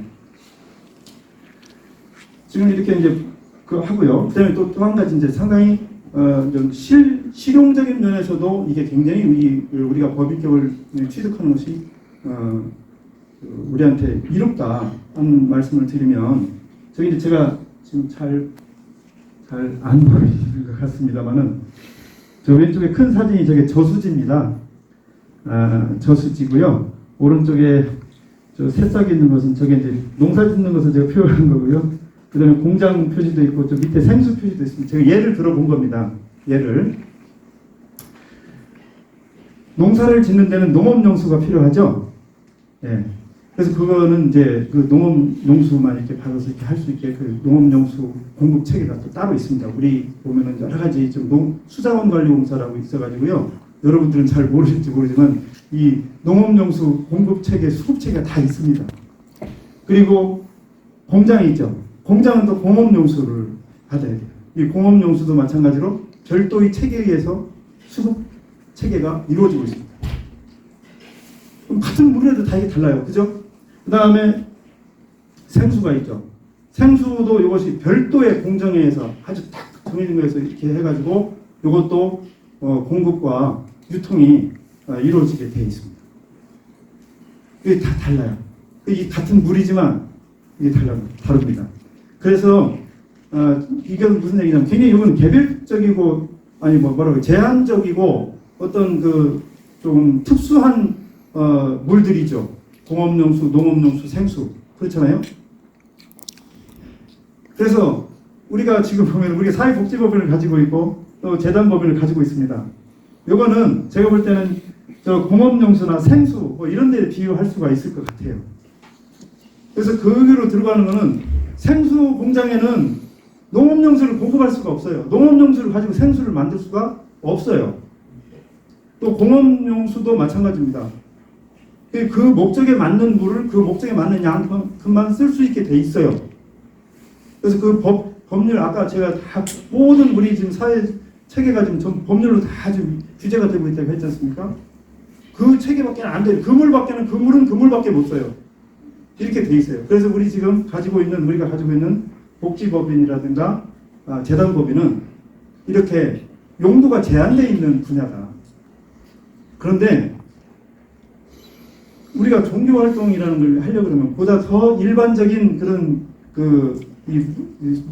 지금 이렇게 이제 하고요. 그다음에 또 한 가지 이제 상당히 좀 실용적인 면에서도 이게 굉장히 우리가 법인격을 취득하는 것이 우리한테 이롭다 하는 말씀을 드리면 저기 이제 제가 지금 잘 안 보이는 것 같습니다만은 저 왼쪽에 큰 사진이 저게 저수지입니다. 저수지고요. 오른쪽에 저 새싹이 있는 것은 저게 이제 농사 짓는 것을 제가 표현한 거고요. 그 다음에 공장 표시도 있고 저 밑에 생수 표시도 있습니다. 제가 예를 들어본 겁니다. 예를. 농사를 짓는 데는 농업용수가 필요하죠. 예. 그래서 그거는 이제 그 농업용수만 이렇게 받아서 이렇게 할 수 있게 그 농업용수 공급 체계가 또 따로 있습니다. 우리 보면은 여러 가지 좀 수자원관리공사라고 있어가지고요. 여러분들은 잘 모르실지 모르지만 이 농업용수 공급 체계, 수급 체계가 다 있습니다. 그리고 공장이 있죠. 공장은 또 공업용수를 받아야 돼요. 이 공업용수도 마찬가지로 별도의 체계에 의해서 수급 체계가 이루어지고 있습니다. 그럼 같은 물에도 다 이게 달라요. 그죠? 그 다음에 생수가 있죠. 생수도 이것이 별도의 공정에서 아주 딱 정해진 거에서 이렇게 해가지고 이것도 공급과 유통이 이루어지게 되어 있습니다. 이게 다 달라요. 이 같은 물이지만 이게 다릅니다. 그래서 이건 무슨 얘기냐면 굉장히 이건 개별적이고 아니 뭐라고 제한적이고 어떤 그 좀 특수한 물들이죠. 공업용수, 농업용수, 생수 그렇잖아요. 그래서 우리가 지금 보면 우리가 사회복지법인을 가지고 있고 또 재단법인을 가지고 있습니다. 이거는 제가 볼 때는 저 공업용수나 생수 뭐 이런 데 비유할 수가 있을 것 같아요. 그래서 거기로 들어가는 거는 생수 공장에는 농업용수를 공급할 수가 없어요. 농업용수를 가지고 생수를 만들 수가 없어요. 또 공업용수도 마찬가지입니다. 그 목적에 맞는 물을 그 목적에 맞는 양만큼만 쓸 수 있게 돼 있어요. 그래서 그 법률 아까 제가 다 모든 우리 지금 사회 체계가 지금 법률로 다 지금 규제가 되고 있다고 했지 않습니까? 그 체계밖에 안 돼요. 그 물밖에는 그 물은 그 물밖에 못 써요. 이렇게 돼 있어요. 그래서 우리 지금 우리가 가지고 있는 복지법인이라든가 재단법인은 이렇게 용도가 제한되어 있는 분야다. 그런데 우리가 종교활동이라는 걸 하려고 그러면 보다 더 일반적인 그런 이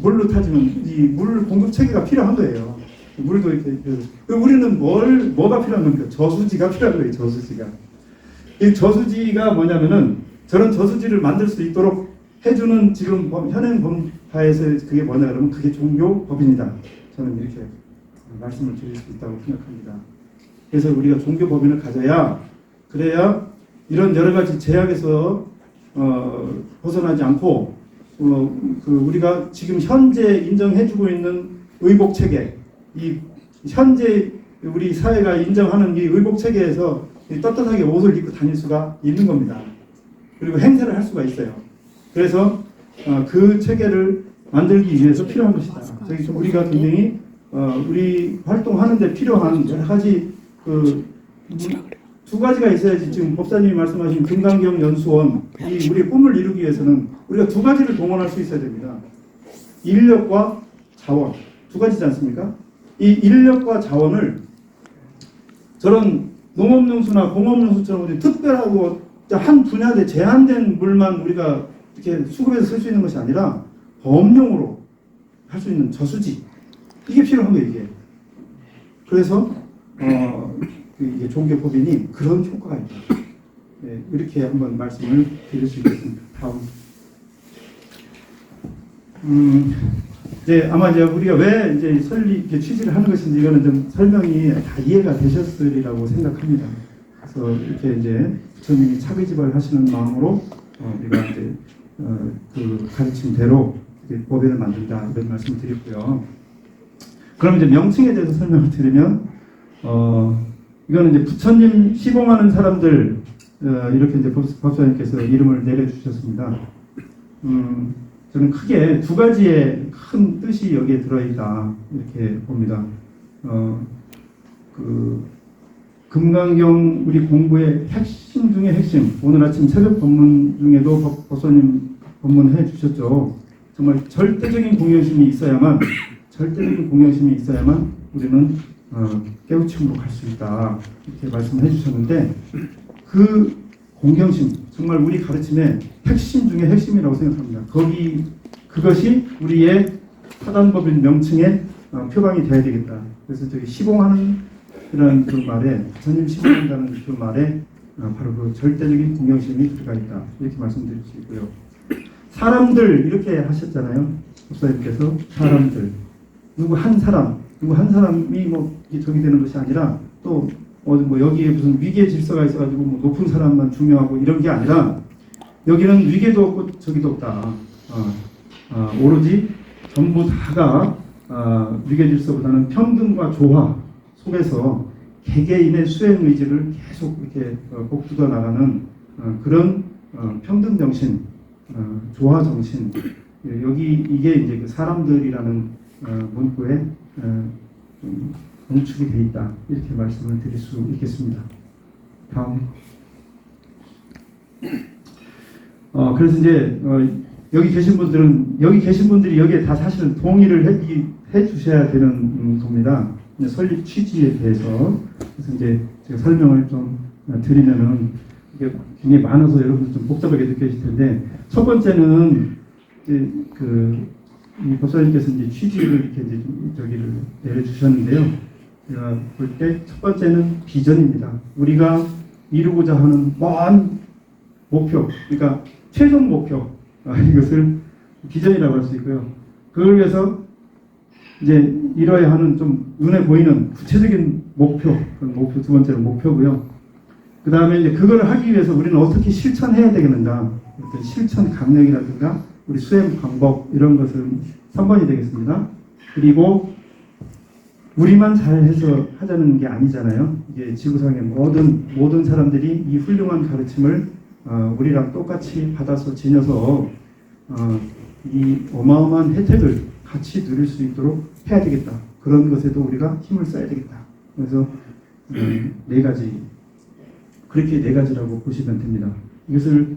물로 타지면 이 물 공급 체계가 필요한 거예요. 물도 이렇게 우리는 뭐가 필요한 겁니까? 저수지가 필요한 거예요. 저수지가. 이 저수지가 뭐냐면은 저런 저수지를 만들 수 있도록 해주는 지금 현행 법하에서 그게 뭐냐 그러면 그게 종교법인이다. 저는 이렇게 말씀을 드릴 수 있다고 생각합니다. 그래서 우리가 종교법인을 가져야 그래야 이런 여러 가지 제약에서 벗어나지 않고 우리가 지금 현재 인정해주고 있는 의복 체계, 이 현재 우리 사회가 인정하는 이 의복 체계에서 떳떳하게 옷을 입고 다닐 수가 있는 겁니다. 그리고 행세를 할 수가 있어요. 그래서 그 체계를 만들기 위해서 필요한 것이다. 저희 우리가 굉장히 우리 활동하는데 필요한 여러 가지 두 가지가 있어야지. 지금 법사님이 말씀하신 금강경 연수원, 이 우리의 꿈을 이루기 위해서는 우리가 두 가지를 동원할 수 있어야 됩니다. 인력과 자원, 두 가지지 않습니까? 이 인력과 자원을 저런 농업용수나 공업용수처럼 우리 특별하고 한 분야대 제한된 물만 우리가 이렇게 수급해서 쓸 수 있는 것이 아니라 범용으로 할 수 있는 저수지, 이게 필요한 거예요. 이게. 그래서 이게 종교법인이 그런 효과가 있다. 네, 이렇게 한번 말씀을 드릴 수 있겠습니다. 다음. 이제 아마 이제 우리가 왜 이제 설립 취지를 하는 것인지 이거는 좀 설명이 다 이해가 되셨으리라고 생각합니다. 그래서 이렇게 이제 부처님이 차별지발하시는 마음으로 우리가 이제 그 가르침대로 법인을 만든다 이런 말씀을 드렸고요. 그럼 이제 명칭에 대해서 설명을 드리면 이거는 이제 부처님 시봉하는 사람들 이렇게 이제 법사님께서 이름을 내려주셨습니다. 저는 크게 두 가지의 큰 뜻이 여기에 들어있다 이렇게 봅니다. 그 금강경 우리 공부의 핵심 중에 핵심, 오늘 아침 새벽 법문 중에도 법사님 법문해 주셨죠. 정말 절대적인 공경심이 있어야만 우리는 깨우침으로 갈 수 있다 이렇게 말씀해 주셨는데, 그 공경심 정말 우리 가르침의 핵심 중에 핵심이라고 생각합니다. 그것이 우리의 타단법인 명칭의 표방이 되어야 되겠다. 그래서 저기 시봉하는 이런 그 말에, 부처님 시봉한다는 그 말에 바로 그 절대적인 공경심이 들어가 있다 이렇게 말씀드릴 수 있고요. 사람들 이렇게 하셨잖아요. 목사님께서 사람들, 누구 한 사람이 뭐 저기 되는 것이 아니라 또 뭐 여기에 무슨 위계 질서가 있어가지고 뭐 높은 사람만 중요하고 이런 게 아니라 여기는 위계도 없고 저기도 없다. 오로지 전부 다가 위계 질서보다는 평등과 조화 속에서 개개인의 수행 의지를 계속 이렇게 복두어 나가는 그런 평등 정신, 조화 정신, 이게 이제 그 사람들이라는 문구에 농축이 되어 있다 이렇게 말씀을 드릴 수 있겠습니다. 다음. 그래서 이제 여기 계신 분들이 여기에 다 사실은 동의를 해 주셔야 되는 겁니다. 설립 취지에 대해서. 그래서 이제 제가 설명을 좀 드리면은 이게 굉장히 많아서 여러분 좀 복잡하게 느껴질 텐데, 첫 번째는 이제 이 법사님께서 이제 취지를 이렇게 이제 저기를 내려주셨는데요. 제가 볼 때 첫 번째는 비전입니다. 우리가 이루고자 하는 먼 목표, 그러니까 최종 목표, 이것을 비전이라고 할 수 있고요. 그걸 위해서 이제 이뤄야 하는 좀 눈에 보이는 구체적인 목표, 두 번째는 목표고요. 그 다음에 이제 그걸 하기 위해서 우리는 어떻게 실천해야 되겠는가, 어떤 실천 강령이라든가 우리 수행 방법 이런 것을 3번이 되겠습니다. 그리고 우리만 잘해서 하자는 게 아니잖아요. 이게 지구상의 모든 사람들이 이 훌륭한 가르침을 우리랑 똑같이 받아서 지녀서 이 어마어마한 혜택을 같이 누릴 수 있도록 해야 되겠다. 그런 것에도 우리가 힘을 써야 되겠다. 그래서 네 가지, 그렇게 네 가지라고 보시면 됩니다. 이것을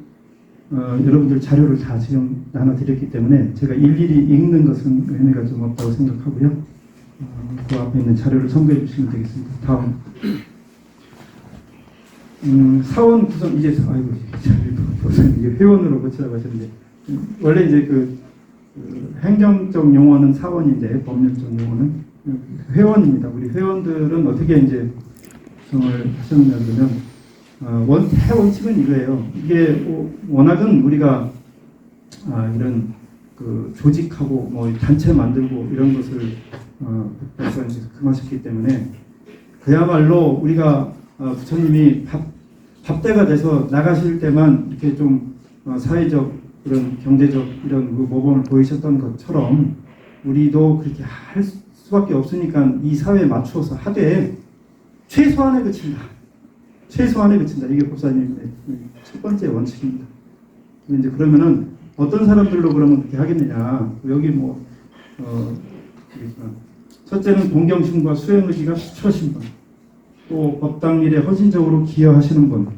여러분들 자료를 다 지금 나눠드렸기 때문에 제가 일일이 읽는 것은 의미가 좀 없다고 생각하고요. 그 앞에 있는 자료를 참고해 주시면 되겠습니다. 다음. 사원 구성, 이제 이게 회원으로 고치라고 하셨는데, 원래 이제 그 행정적 용어는 사원인데 법률적 용어는 회원입니다. 우리 회원들은 어떻게 이제 구성을 하셨냐면, 원칙은 이거예요. 이게 워낙은 우리가 이런 그 조직하고 뭐 단체 만들고 이런 것을 법사님께서 금하셨기 때문에 그야말로 우리가 부처님이 밥때가 돼서 나가실 때만 이렇게 좀 사회적 이런 경제적 이런 그 모범을 보이셨던 것처럼 우리도 그렇게 할 수밖에 없으니까 이 사회에 맞추어서 하되 최소한에 그친다. 이게 법사님의 첫 번째 원칙입니다. 이제 그러면은 어떤 사람들로 그러면 그렇게 하겠느냐? 여기 첫째는 공경심과 수행의지가 수처심과. 또 법당 일에 헌신적으로 기여하시는 분,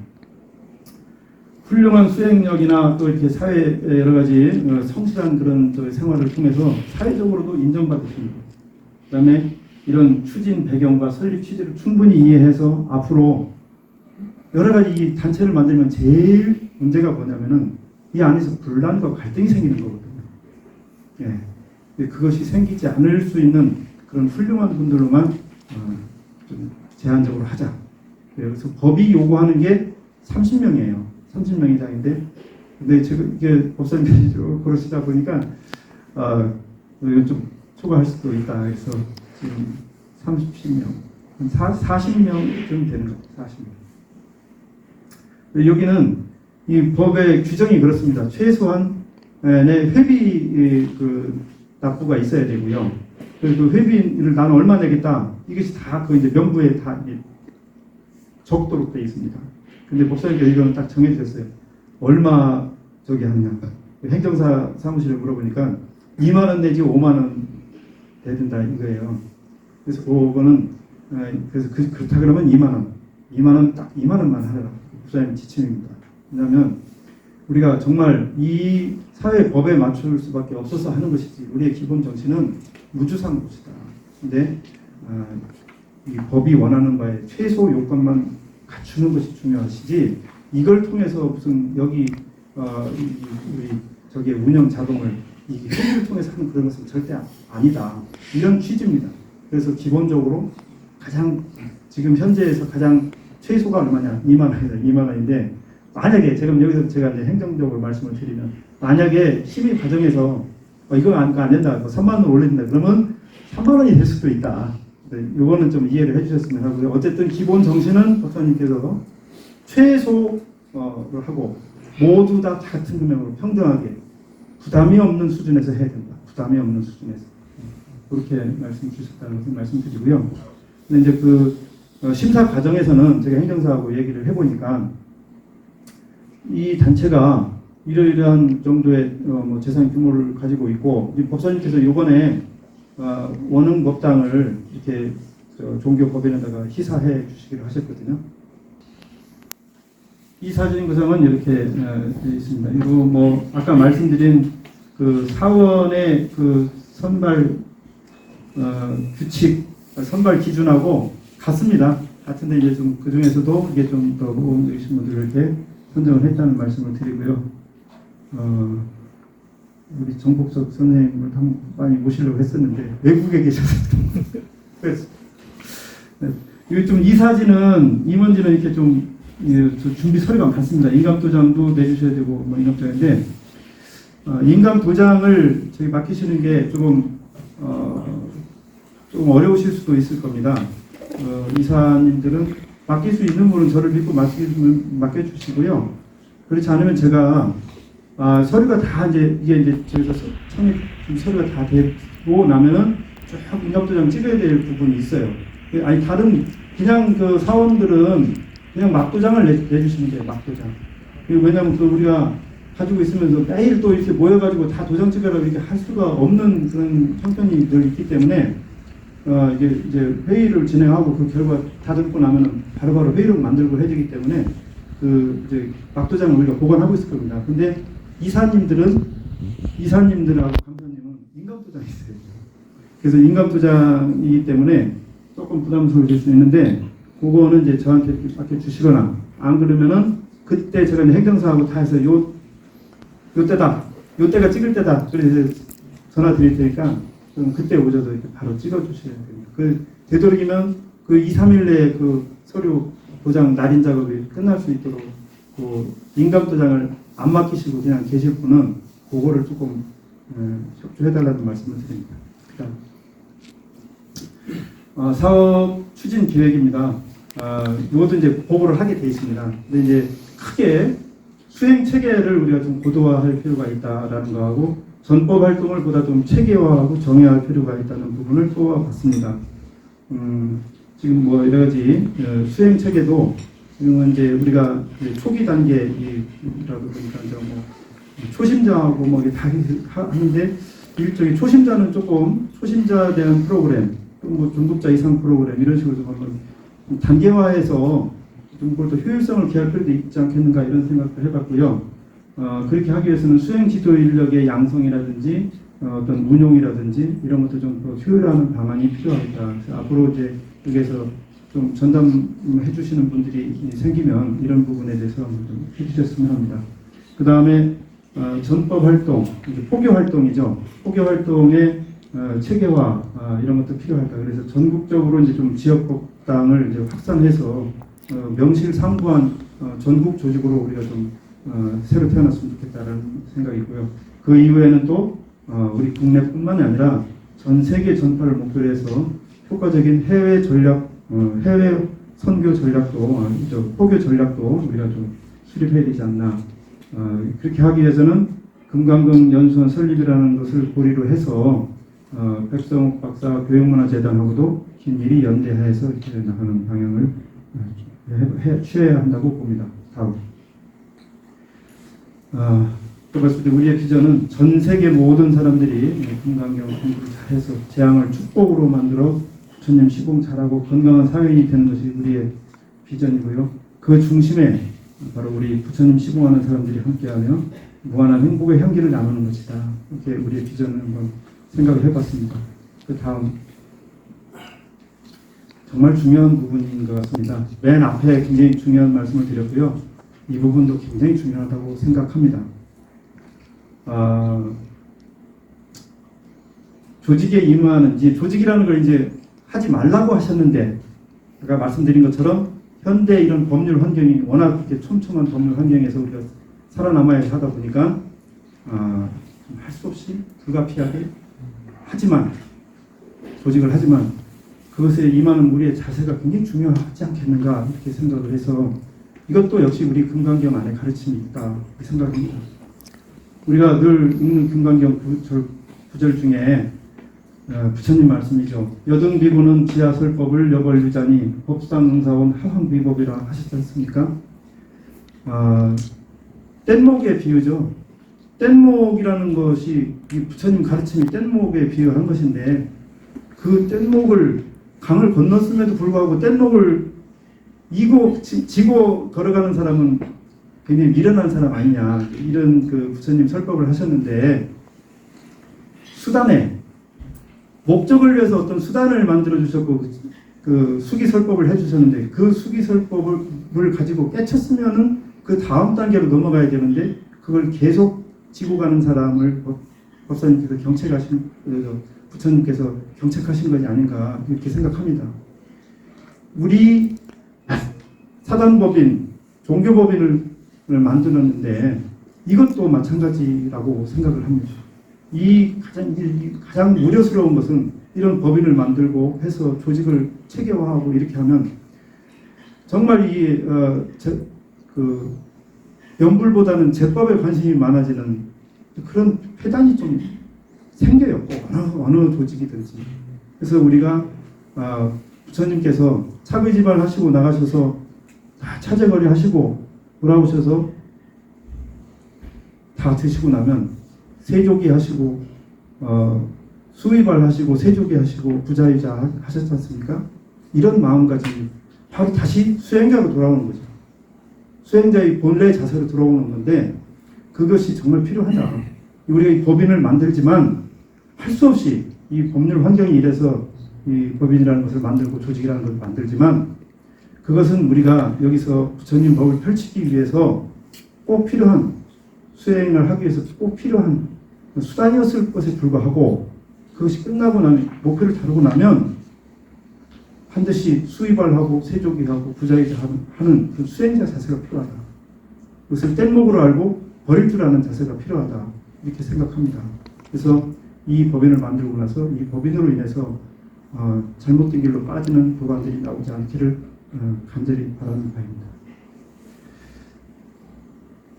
훌륭한 수행력이나 또 이렇게 사회 여러 가지 성실한 그런 또 생활을 통해서 사회적으로도 인정받으신 분, 그다음에 이런 추진 배경과 설립 취지를 충분히 이해해서 앞으로 여러 가지 이 단체를 만들면 제일 문제가 뭐냐면은 이 안에서 분란과 갈등이 생기는 거거든요. 예. 그것이 생기지 않을 수 있는 그런 훌륭한 분들로만 좀 제한적으로 하자. 그래서 법이 요구하는 게 30명이에요. 30명 이상인데, 근데 지금 이게 법사님들이 그러시다 보니까 이건 좀 초과할 수도 있다. 그래서 지금 30명, 40명쯤 되는 거죠. 40명. 여기는 이 법의 규정이 그렇습니다. 최소한 회비 그 납부가 있어야 되고요. 그 회비를 나는 얼마 내겠다. 이것이 다 그 이제 명부에 다 적도록 되어 있습니다. 근데 목사님께서 이거는 딱 정해주셨어요. 얼마 저기 하느냐. 행정사 사무실에 물어보니까 2만 원 내지 5만 원 되든다 이거예요. 그래서 그거는 그래서 그렇다 그러면 2만 원. 2만 원 딱 2만 원만 하라. 목사님 지침입니다. 왜냐하면 우리가 정말 이 사회 법에 맞출 수밖에 없어서 하는 것이지 우리의 기본 정신은 무주상 것이다. 근데 이 법이 원하는 바에 최소 요건만 갖추는 것이 중요하시지 이걸 통해서 무슨 여기 우리 저기 운영 자동을 이 회비를 통해서 하는 그런 것은 절대 아니다. 이런 취지입니다. 그래서 기본적으로 가장 지금 현재에서 가장 최소가 얼마냐? 2만 원이다. 2만 원인데 만약에 지금 여기서 제가 이제 행정적으로 말씀을 드리면 만약에 심의 과정에서 이거 안 된다. 뭐 3만 원 올린다. 그러면 3만 원이 될 수도 있다. 이거는 좀 이해를 해주셨으면 하고요. 어쨌든 기본 정신은 박사님께서 최소를 하고 모두 다 같은 금액으로 평등하게 부담이 없는 수준에서 해야 된다. 부담이 없는 수준에서 그렇게 말씀 주셨다는 것을 말씀드리고요. 근데 이제 그 심사 과정에서는 제가 행정사하고 얘기를 해보니까 이 단체가 이러이러한 정도의 뭐 재산 규모를 가지고 있고 이 법사님께서 이번에 원흥법당을 이렇게 종교법인에다가 희사해 주시기로 하셨거든요. 이 사진 구성은 이렇게 되어 있습니다. 이거 뭐 아까 말씀드린 그 사원의 그 선발 규칙, 선발 기준하고 같습니다. 같은데 이제 좀 그 중에서도 이게 좀 더 모범적이신 분들을 이렇게 선정을 했다는 말씀을 드리고요. 우리 정복석 선생님을 한번 많이 모시려고 했었는데 외국에 계셔서 그래서 이거 좀 이 사진은 임원진은 이렇게 좀 준비 서류가 많습니다. 인감도장도 내주셔야 되고 뭐 인감도장인데 인감도장을 저기 맡기시는 게 조금 어려우실 수도 있을 겁니다. 이사님들은 맡길 수 있는 분은 저를 믿고 맡겨주시고요. 그렇지 않으면 제가 서류가 다 이게 저희가 청약 서류가 다 되고 나면은 쭉 인감도장 찍어야 될 부분이 있어요. 아니 다른 그냥 그 사원들은 그냥 막도장을 내주시면 돼요. 막도장. 왜냐하면 또 우리가 가지고 있으면서 매일 또 이렇게 모여가지고 다 도장 찍으라고 이렇게 할 수가 없는 그런 형편이 늘 있기 때문에 이제 회의를 진행하고 그 결과 다 듣고 나면은 바로바로 회의록 만들고 해주기 때문에 그 이제 막도장을 우리가 보관하고 있을 겁니다. 근데 이사님들하고 감사님은 인감도장이 있어요. 그래서 인감도장이기 때문에 조금 부담스러울 수 있는데 그거는 이제 저한테 맡겨주시거나 안 그러면은 그때 제가 이제 행정사하고 다 해서 요 때가 찍을 때다. 그래서 전화 드릴 테니까 그럼 그때 오셔서 이렇게 바로 찍어주셔야 됩니다. 그 되도록이면 그 2, 3일 내에 그 서류 도장 날인 작업이 끝날 수 있도록 그 인감도장을 안 맡기시고 그냥 계실 분은 그거를 조금 협조해달라는 말씀을 드립니다. 그다음 사업 추진 계획입니다. 이것도 이제 보고를 하게 되어 있습니다. 근데 이제 크게 수행 체계를 우리가 좀 고도화할 필요가 있다라는 거하고 전법 활동을 보다 좀 체계화하고 정의할 필요가 있다는 부분을 뽑아봤습니다. 지금 뭐 여러 가지 수행 체계도 지금은 이제 우리가 초기 단계라도 보니까 이제 뭐 초심자하고 뭐 이게 다 하는데 일종의 초심자는 조금 초심자에 대한 프로그램, 또 뭐 중급자 이상 프로그램 이런 식으로 한번 단계화해서 좀 그걸 더 효율성을 기할 필요도 있지 않겠는가 이런 생각도 해봤고요. 그렇게 하기 위해서는 수행 지도 인력의 양성이라든지 어떤 운용이라든지 이런 것도 좀 더 효율화하는 방안이 필요하겠다. 그래서 앞으로 이제 여기에서 좀 전담해 주시는 분들이 생기면 이런 부분에 대해서 한번 좀 해주셨으면 합니다. 그 다음에 전법 활동, 포교 활동이죠. 포교 활동의 체계화 이런 것도 필요하다. 그래서 전국적으로 이제 좀 지역 법당을 이제 확산해서 명실상부한 전국 조직으로 우리가 좀 새로 태어났으면 좋겠다는 생각이고요. 그 이후에는 또 우리 국내뿐만이 아니라 전 세계 전파를 목표로 해서 효과적인 해외 전략, 해외 선교 전략도, 포교 전략도 우리가 좀 수립해야 되지 않나. 그렇게 하기 위해서는 금강경 연수원 설립이라는 것을 고리로 해서 백성욱 박사 교육문화재단하고도 긴밀히 연대해서 이렇게 나가는 방향을 취해야 한다고 봅니다. 다음. 또 봤을 때 우리의 비전은 전 세계 모든 사람들이 금강경 공부를 잘해서 재앙을 축복으로 만들어 부처님 시공 잘하고 건강한 사회인이 되는 것이 우리의 비전이고요. 그 중심에 바로 우리 부처님 시공하는 사람들이 함께하며 무한한 행복의 향기를 나누는 것이다. 이렇게 우리의 비전을 한번 생각을 해봤습니다. 그 다음 정말 중요한 부분인 것 같습니다. 맨 앞에 굉장히 중요한 말씀을 드렸고요. 이 부분도 굉장히 중요하다고 생각합니다. 조직에 임하는지, 조직이라는 걸 이제 하지 말라고 하셨는데, 제가 말씀드린 것처럼 현대 이런 법률 환경이 워낙 이렇게 촘촘한 법률 환경에서 우리가 살아남아야 하다 보니까 할 수 없이 불가피하게 하지만, 조직을 하지만 그것에 임하는 우리의 자세가 굉장히 중요하지 않겠는가 이렇게 생각을 해서 이것도 역시 우리 금강경 안에 가르침이 있다 이렇게 생각합니다. 우리가 늘 읽는 금강경 구절 중에 부처님 말씀이죠. 여등비구는 지하설법을 여벌유자니 법상응사원 하황비법이라 하셨지 않습니까? 뗏목의 비유죠. 뗏목이라는 것이 이 부처님 가르침이 뗏목에 비유한 것인데 그 뗏목을 강을 건넜음에도 불구하고 뗏목을 지고 걸어가는 사람은 굉장히 미련한 사람 아니냐 이런 그 부처님 설법을 하셨는데 수단에 목적을 위해서 어떤 수단을 만들어 주셨고 그 수기설법을 해주셨는데 그 수기설법을 가지고 깨쳤으면은 그 다음 단계로 넘어가야 되는데 그걸 계속 지고 가는 사람을 법사님께서 부처님께서 경책하신 것이 아닌가 이렇게 생각합니다. 우리 사단법인, 종교법인을 만들었는데 이것도 마찬가지라고 생각을 합니다. 이 가장 우려스러운 것은 이런 법인을 만들고 해서 조직을 체계화하고 이렇게 하면 정말 이 연불보다는 제법에 관심이 많아지는 그런 회단이 좀 생겨요. 어느 조직이든지. 그래서 우리가 부처님께서 차비지발 하시고 나가셔서 다 차제거리 하시고 돌아오셔서 다 드시고 나면 세조기 하시고 수의발 하시고 세조기 하시고 부자이자 하셨지 않습니까? 이런 마음가짐이 바로 다시 수행자로 돌아오는 거죠. 수행자의 본래 자세로 돌아오는 건데 그것이 정말 필요하다. 우리가 이 법인을 만들지만 할 수 없이 이 법률 환경이 이래서 이 법인이라는 것을 만들고 조직이라는 것을 만들지만 그것은 우리가 여기서 부처님 법을 펼치기 위해서 꼭 필요한 수행을 하기 위해서 꼭 필요한 수단이었을 것에 불과하고 그것이 끝나고 나면 목표를 다루고 나면 반드시 수의발하고 세조기하고 부자이자 하는 그 수행자 자세가 필요하다. 그것을 뗏목으로 알고 버릴 줄 아는 자세가 필요하다. 이렇게 생각합니다. 그래서 이 법인을 만들고 나서 이 법인으로 인해서 잘못된 길로 빠지는 도관들이 나오지 않기를 간절히 바라는 바입니다.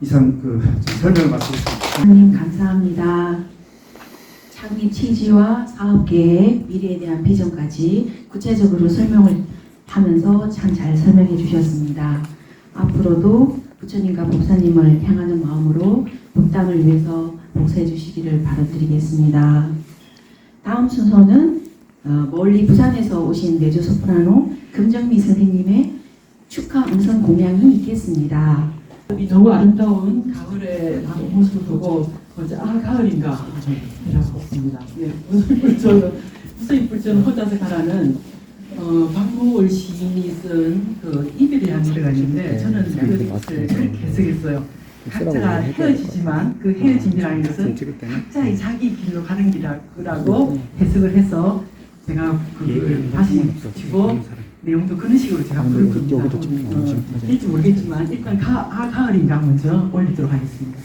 이상 설명을 마치겠습니다. 하나님 감사합니다. 창립 취지와 사업계획, 미래에 대한 비전까지 구체적으로 설명을 하면서 참 잘 설명해 주셨습니다. 앞으로도 부처님과 법사님을 향하는 마음으로 법당을 위해서 봉사해 주시기를 바라드리겠습니다. 다음 순서는 멀리 부산에서 오신 내주 소프라노 금정미 선생님의 축하 음성 공양이 있겠습니다. 이 너무 아름다운 가을의 모습을 보고 어제 가을인가 이라고 했습니다. 예, 무슨 이쁠 혼자서 가라는 박무월 시인이 쓴 그 이별의 향기가 있는데 저는 그 뜻을 그렇게 해석했어요. 각자가 헤어지지만 그 헤어짐이라는 것은 각자의 자기 길로 가는 길이라고 해석을 해서 제가 그걸 다시 지고 내용도 그런 식으로 제가 부를 겁니다. 될지 모르겠지만 일단 가을인가 먼저 올리도록 하겠습니다.